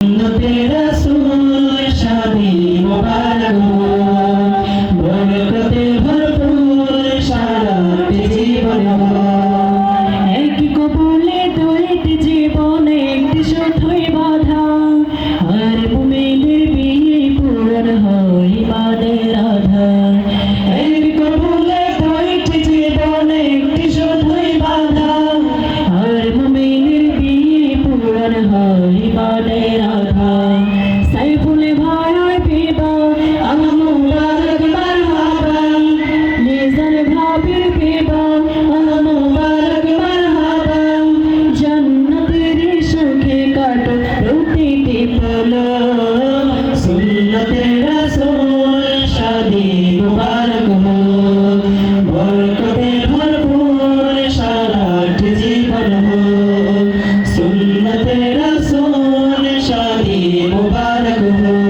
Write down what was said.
সুন্নতে রাসূল শাদি মুবারক হো বরকতে ভরপুর সারাটি জীবন হো এক কবুলে দুইটি জীবন একটি শুধুই বাধা আর মুমিনের বিয়ে পূরণ হয় ইমানের আধার এক কবুলে দুইটি জীবন একটি শুধুই বাধা আর মুমিনের বিয়ে পূরণ হয় ইমানের আধার সাইফুল ভাই বিবাহ আল মুবারক মারহাবা লিজার ভাবির বিবাহ আল মুবারক মারহাবা জান্নাতের সুখে কাটো প্রতিটি পল সুন্নতে রাসূল শাদি মুবারক হো বরকতে ভরপুর সারাটি জীবন হো সুন্নতে রাসূল শাদি মুবারক হো